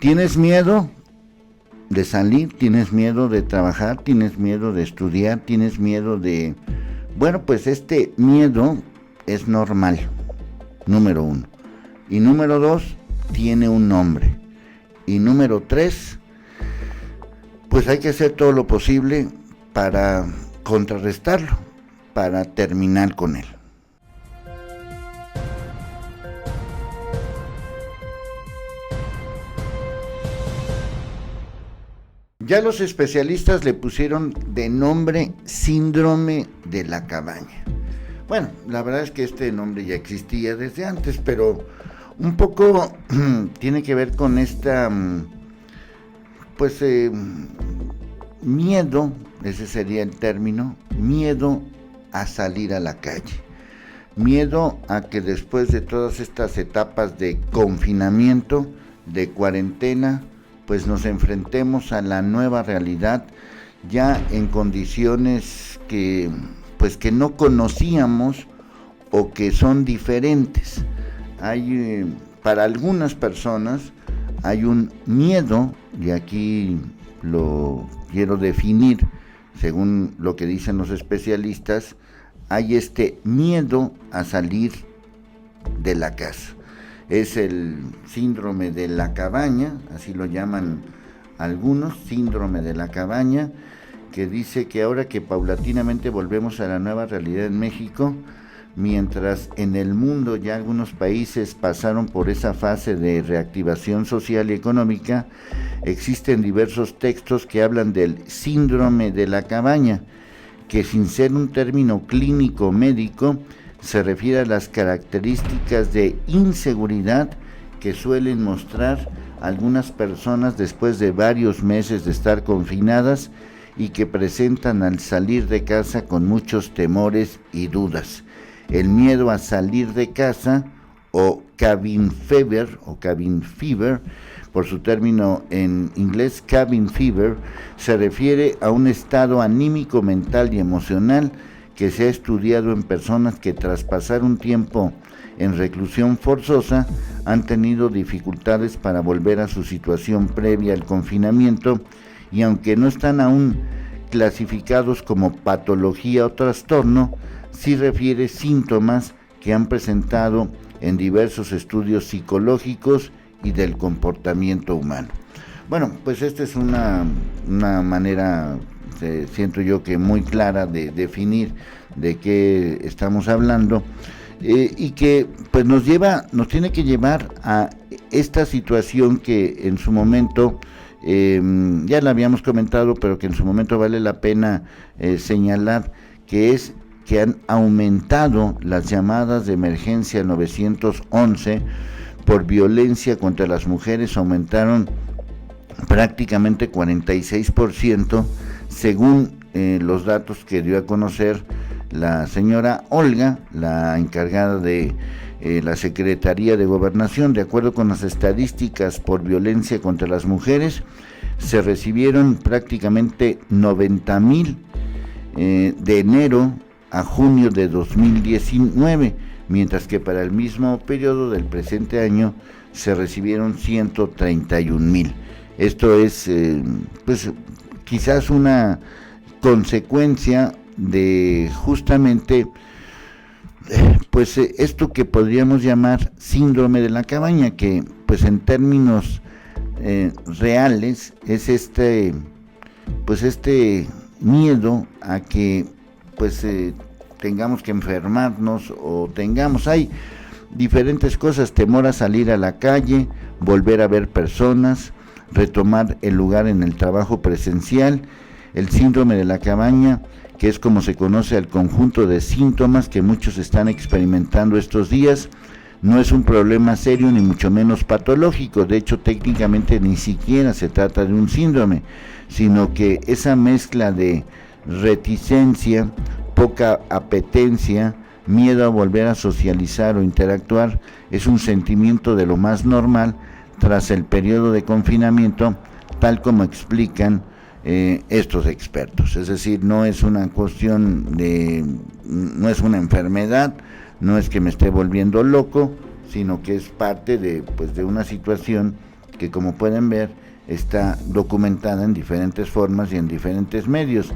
¿Tienes miedo de salir? ¿Tienes miedo de trabajar? ¿Tienes miedo de estudiar? ¿Tienes miedo de...? Bueno, pues este miedo es normal, número 1. Y número 2, tiene un nombre. Y número 3, pues hay que hacer todo lo posible para contrarrestarlo, para terminar con él. Ya los especialistas le pusieron de nombre síndrome de la cabaña. Bueno, la verdad es que este nombre ya existía desde antes, pero un poco tiene que ver con esta, miedo, ese sería el término, miedo a salir a la calle. Miedo a que después de todas estas etapas de confinamiento, de cuarentena, pues nos enfrentemos a la nueva realidad ya en condiciones que no conocíamos o que son diferentes. Para algunas personas hay un miedo, y aquí lo quiero definir según lo que dicen los especialistas, hay este miedo a salir de la casa. Es el síndrome de la cabaña, así lo llaman algunos, síndrome de la cabaña, que dice que ahora que paulatinamente volvemos a la nueva realidad en México, mientras en el mundo ya algunos países pasaron por esa fase de reactivación social y económica, existen diversos textos que hablan del síndrome de la cabaña, que sin ser un término clínico médico, se refiere a las características de inseguridad que suelen mostrar algunas personas después de varios meses de estar confinadas y que presentan al salir de casa con muchos temores y dudas. El miedo a salir de casa, o cabin fever, por su término en inglés, cabin fever, se refiere a un estado anímico, mental y emocional que se ha estudiado en personas que tras pasar un tiempo en reclusión forzosa han tenido dificultades para volver a su situación previa al confinamiento, y aunque no están aún clasificados como patología o trastorno, sí refiere síntomas que han presentado en diversos estudios psicológicos y del comportamiento humano. Bueno, pues esta es una manera, siento yo que muy clara de definir de qué estamos hablando, y que pues nos tiene que llevar a esta situación que en su momento ya la habíamos comentado, pero que en su momento vale la pena señalar, que es que han aumentado las llamadas de emergencia 911 por violencia contra las mujeres, aumentaron prácticamente 46%, según los datos que dio a conocer la señora Olga, la encargada de la Secretaría de Gobernación. De acuerdo con las estadísticas por violencia contra las mujeres, se recibieron prácticamente 90,000 de enero a junio de 2019, mientras que para el mismo periodo del presente año se recibieron 131,000. Esto es quizás una consecuencia de justamente esto que podríamos llamar síndrome de la cabaña, que pues en términos reales es este miedo a que tengamos que enfermarnos o hay diferentes cosas, temor a salir a la calle, volver a ver personas, retomar el lugar en el trabajo presencial. El síndrome de la cabaña, que es como se conoce al conjunto de síntomas que muchos están experimentando estos días, no es un problema serio ni mucho menos patológico. De hecho, técnicamente ni siquiera se trata de un síndrome, sino que esa mezcla de reticencia, poca apetencia, miedo a volver a socializar o interactuar, es un sentimiento de lo más normal tras el periodo de confinamiento, tal como explican estos expertos. Es decir, no es una cuestión no es una enfermedad, no es que me esté volviendo loco, sino que es parte de una situación que, como pueden ver, está documentada en diferentes formas y en diferentes medios.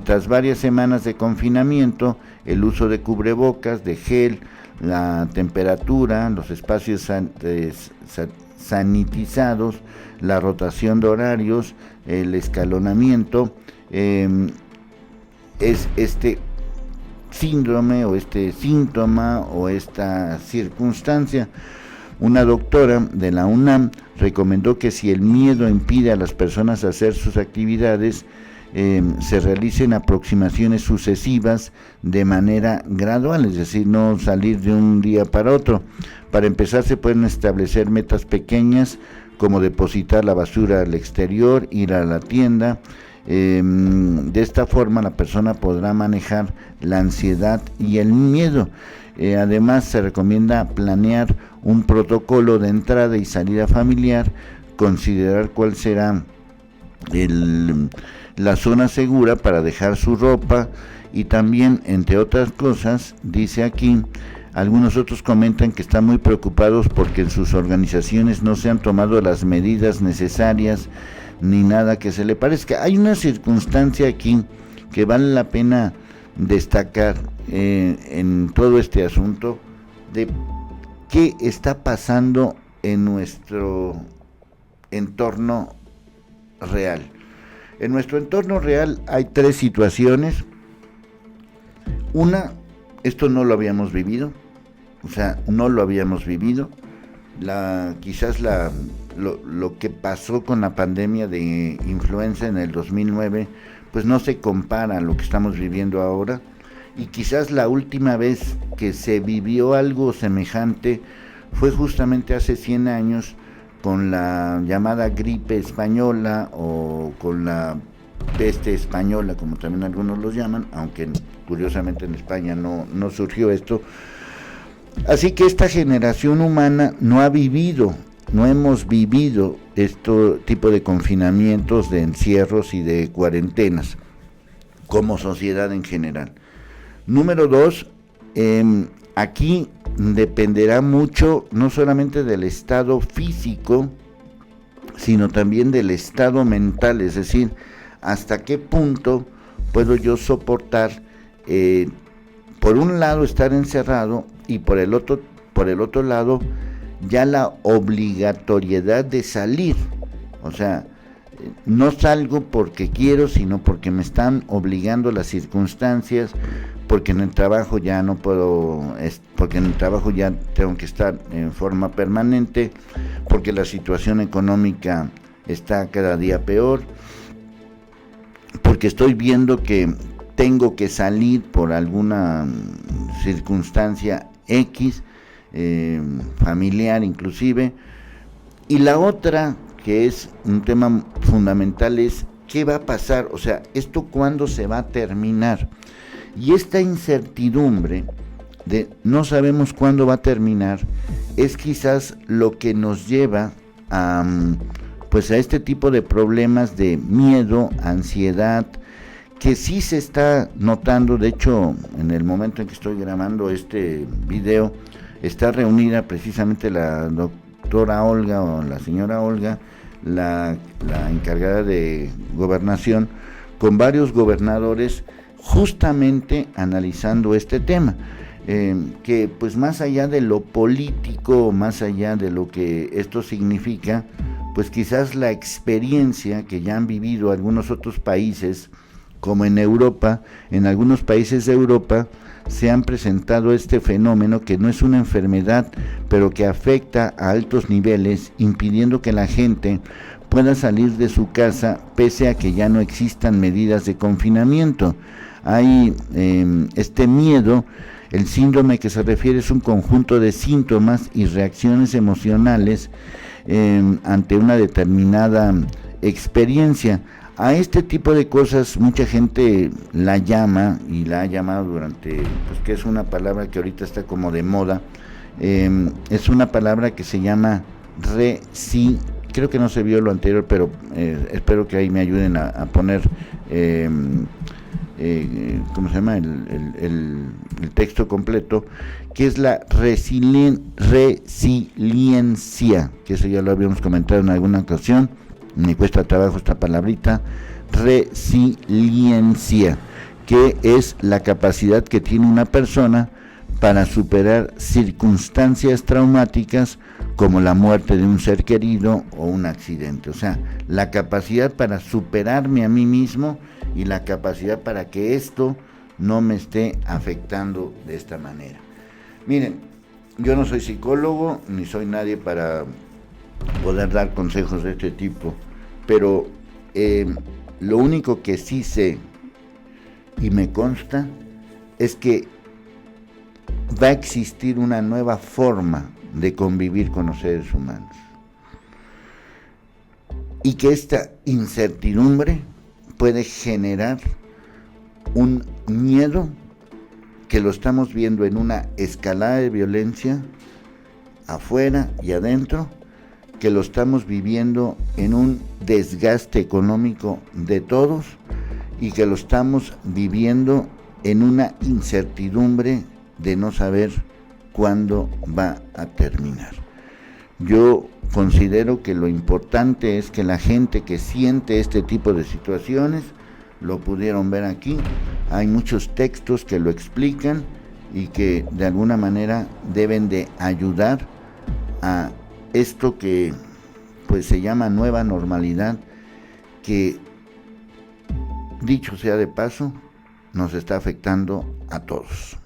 Tras varias semanas de confinamiento, el uso de cubrebocas, de gel, la temperatura, los espacios sanitizados, la rotación de horarios, el escalonamiento, es este síndrome o este síntoma o esta circunstancia. Una doctora de la UNAM recomendó que si el miedo impide a las personas hacer sus actividades, se realicen aproximaciones sucesivas de manera gradual, es decir, no salir de un día para otro. Para empezar, se pueden establecer metas pequeñas, como depositar la basura al exterior, ir a la tienda. De esta forma la persona podrá manejar la ansiedad y el miedo. Además, se recomienda planear un protocolo de entrada y salida familiar, considerar cuál será la zona segura para dejar su ropa, y también, entre otras cosas, dice aquí, algunos otros comentan que están muy preocupados porque en sus organizaciones no se han tomado las medidas necesarias ni nada que se le parezca. Hay una circunstancia aquí que vale la pena destacar en todo este asunto de qué está pasando en nuestro entorno real. En nuestro entorno real hay tres situaciones. Una, esto no lo habíamos vivido, no lo habíamos vivido. Quizás lo que pasó con la pandemia de influenza en el 2009, pues no se compara a lo que estamos viviendo ahora. Y quizás la última vez que se vivió algo semejante fue justamente hace 100 años, con la llamada gripe española o con la peste española, como también algunos los llaman, aunque curiosamente en España no surgió esto. Así que esta generación humana no hemos vivido este tipo de confinamientos, de encierros y de cuarentenas como sociedad en general. Número 2, aquí dependerá mucho no solamente del estado físico, sino también del estado mental, es decir, hasta qué punto puedo yo soportar, por un lado, estar encerrado, y por el otro lado, ya la obligatoriedad de salir. O sea, no salgo porque quiero, sino porque me están obligando las circunstancias, porque en el trabajo ya no puedo, porque en el trabajo ya tengo que estar en forma permanente, porque la situación económica está cada día peor, porque estoy viendo que tengo que salir por alguna circunstancia X, familiar inclusive. Y la otra, que es un tema fundamental, es ¿qué va a pasar? O sea, ¿esto cuándo se va a terminar? Y esta incertidumbre de no sabemos cuándo va a terminar es quizás lo que nos lleva a este tipo de problemas de miedo, ansiedad, que sí se está notando. De hecho, en el momento en que estoy grabando este video, está reunida precisamente la doctora Olga, o la señora Olga, la encargada de gobernación, con varios gobernadores, justamente analizando este tema, que pues más allá de lo político, más allá de lo que esto significa, pues quizás la experiencia que ya han vivido algunos otros países, como en Europa, en algunos países de Europa se han presentado este fenómeno, que no es una enfermedad, pero que afecta a altos niveles, impidiendo que la gente pueda salir de su casa pese a que ya no existan medidas de confinamiento. Hay este miedo. El síndrome que se refiere es un conjunto de síntomas y reacciones emocionales ante una determinada experiencia. A este tipo de cosas mucha gente la llama, y la ha llamado durante, pues que es una palabra que ahorita está como de moda, es una palabra que se llama creo que no se vio lo anterior, pero espero que ahí me ayuden a poner ¿cómo se llama? El texto completo, que es la resiliencia, que eso ya lo habíamos comentado en alguna ocasión, me cuesta trabajo esta palabrita, resiliencia, que es la capacidad que tiene una persona para superar circunstancias traumáticas como la muerte de un ser querido o un accidente. O sea, la capacidad para superarme a mí mismo y la capacidad para que esto no me esté afectando de esta manera. Miren, yo no soy psicólogo ni soy nadie para poder dar consejos de este tipo, pero lo único que sí sé y me consta es que va a existir una nueva forma de convivir con los seres humanos y que esta incertidumbre puede generar un miedo que lo estamos viendo en una escalada de violencia afuera y adentro, que lo estamos viviendo en un desgaste económico de todos y que lo estamos viviendo en una incertidumbre de no saber cuándo va a terminar. Yo considero que lo importante es que la gente que siente este tipo de situaciones, lo pudieron ver aquí, hay muchos textos que lo explican y que de alguna manera deben de ayudar a esto que pues se llama nueva normalidad, que dicho sea de paso, nos está afectando a todos.